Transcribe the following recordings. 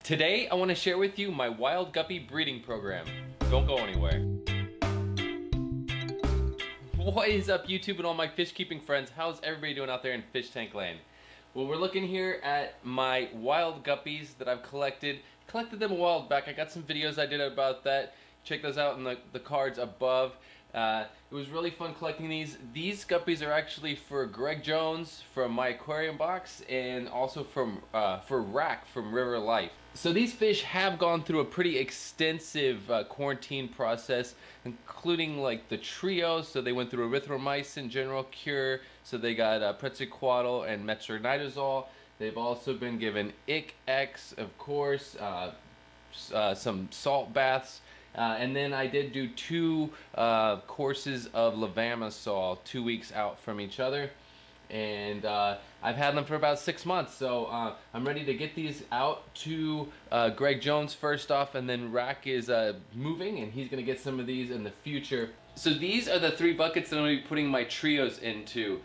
Today, I want to share with you my wild guppy breeding program. Don't go anywhere. What is up, YouTube and all my fish keeping friends? How's everybody doing out there in fish tank land? Well, we're looking here at my wild guppies that I've collected. Collected them a while back. I got some videos I did about that. Check those out in the cards above. It was really fun collecting these. These guppies are actually for Greg Jones from my aquarium box, and also from for Rack from River Life. So these fish have gone through a pretty extensive quarantine process, including like the trio. So they went through erythromycin general cure. So they got Pretziquatl and metronidazole. They've also been given IC-X, of course, some salt baths. And then I did do two courses of levamisole 2 weeks out from each other. And I've had them for about 6 months. So I'm ready to get these out to Greg Jones first off, and then Rack is moving and he's going to get some of these in the future. So these are the 3 buckets that I'm going to be putting my trios into.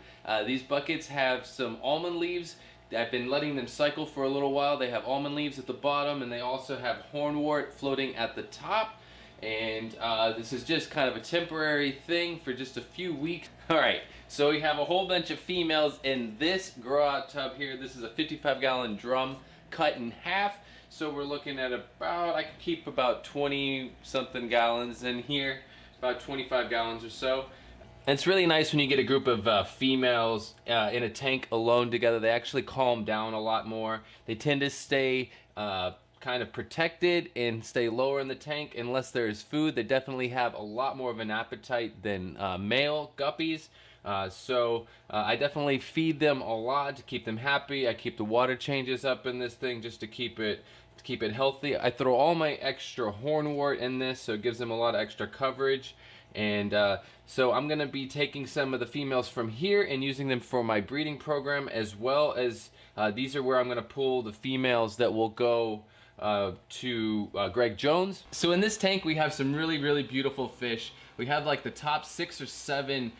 These buckets have some almond leaves. I've been letting them cycle for a little while. They have almond leaves at the bottom, and they also have hornwort floating at the top. And this is just kind of a temporary thing for just a few weeks. Alright, so we have a whole bunch of females in this grow out tub here. This is a 55-gallon drum cut in half. So we're looking at about, I can keep about 20 something gallons in here, about 25 gallons or so. And it's really nice when you get a group of females in a tank alone together. They actually calm down a lot more. They tend to stay kind of protected and stay lower in the tank unless there is food. They definitely have a lot more of an appetite than male guppies. So I definitely feed them a lot to keep them happy. I keep the water changes up in this thing just to keep it healthy. I throw all my extra hornwort in this, so it gives them a lot of extra coverage. And so I'm gonna be taking some of the females from here and using them for my breeding program, as well as these are where I'm gonna pull the females that will go to Greg Jones. So in this tank we have some really beautiful fish. We have like the top 6 or 7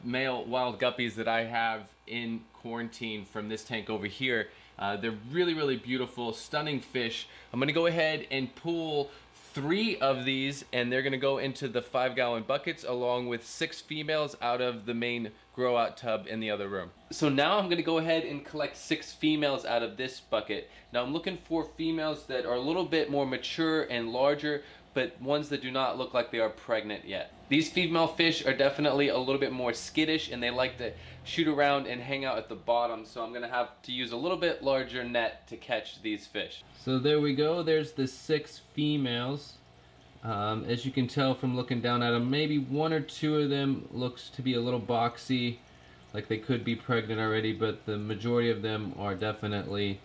male wild guppies that I have in quarantine from this tank over here. They're really beautiful, stunning fish. I'm gonna go ahead and pull 3 of these, and they're gonna go into the 5-gallon buckets along with 6 females out of the main grow out tub in the other room. So now I'm gonna go ahead and collect 6 females out of this bucket. Now I'm looking for females that are a little bit more mature and larger, but ones that do not look like they are pregnant yet. These female fish are definitely a little bit more skittish, and they like to shoot around and hang out at the bottom, so I'm gonna have to use a little bit larger net to catch these fish. So there we go, there's the 6 females. As you can tell from looking down at them, maybe 1 or 2 of them looks to be a little boxy, like they could be pregnant already, but the majority of them are definitely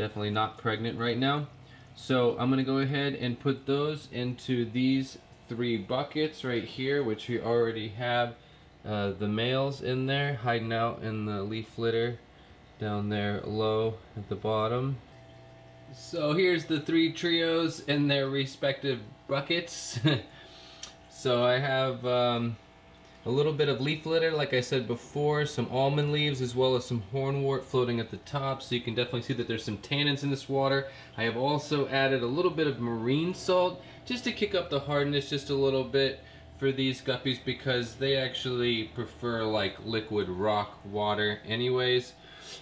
not pregnant right now. So I'm gonna go ahead and put those into these 3 buckets right here, which we already have the males in there hiding out in the leaf litter down there low at the bottom. So here's the 3 trios in their respective buckets. So I have a little bit of leaf litter, like I said before, some almond leaves, as well as some hornwort floating at the top, so you can definitely see that there's some tannins in this water. I have also added a little bit of marine salt just to kick up the hardness just a little bit for these guppies, because they actually prefer like liquid rock water anyways.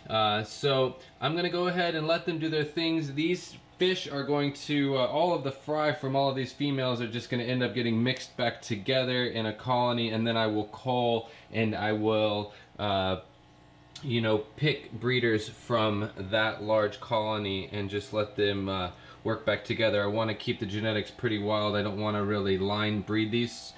So I'm gonna go ahead and let them do their things. These fish are going to, all of the fry from all of these females are just going to end up getting mixed back together in a colony, and then I will call and I will, you know, pick breeders from that large colony and just let them work back together. I want to keep the genetics pretty wild. I don't want to really line breed these,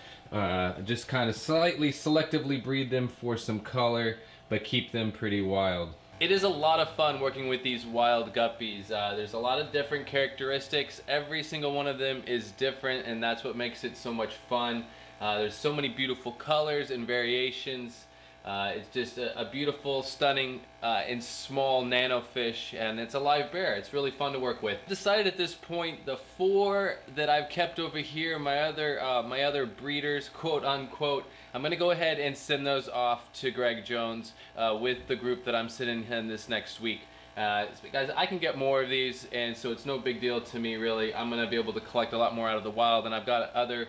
just kind of slightly selectively breed them for some color, but keep them pretty wild. It is a lot of fun working with these wild guppies. There's a lot of different characteristics. Every single one of them is different, and that's what makes it so much fun. There's so many beautiful colors and variations. It's just a beautiful, stunning, and small nano fish, and it's a live bear. It's really fun to work with. Decided at this point, the 4 that I've kept over here, my other breeders, quote unquote, I'm gonna go ahead and send those off to Greg Jones with the group that I'm sending him this next week. Guys, I can get more of these, and so it's no big deal to me really. I'm gonna be able to collect a lot more out of the wild, and I've got other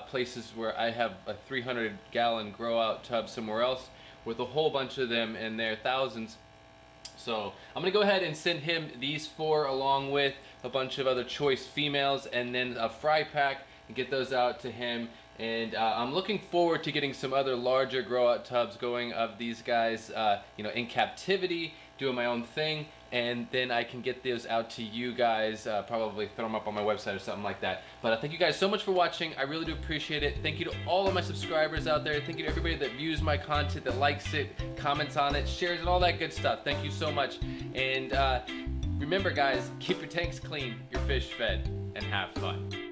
places where I have a 300-gallon grow out tub somewhere else with a whole bunch of them in there, thousands. So I'm gonna go ahead and send him these 4 along with a bunch of other choice females, and then a fry pack, and get those out to him. And I'm looking forward to getting some other larger grow out tubs going of these guys, you know, in captivity, doing my own thing, and then I can get those out to you guys, probably throw them up on my website or something like that. But thank you guys so much for watching. I really do appreciate it. Thank you to all of my subscribers out there. Thank you to everybody that views my content, that likes it, comments on it, shares it, all that good stuff. Thank you so much. And remember guys, keep your tanks clean, your fish fed, and have fun.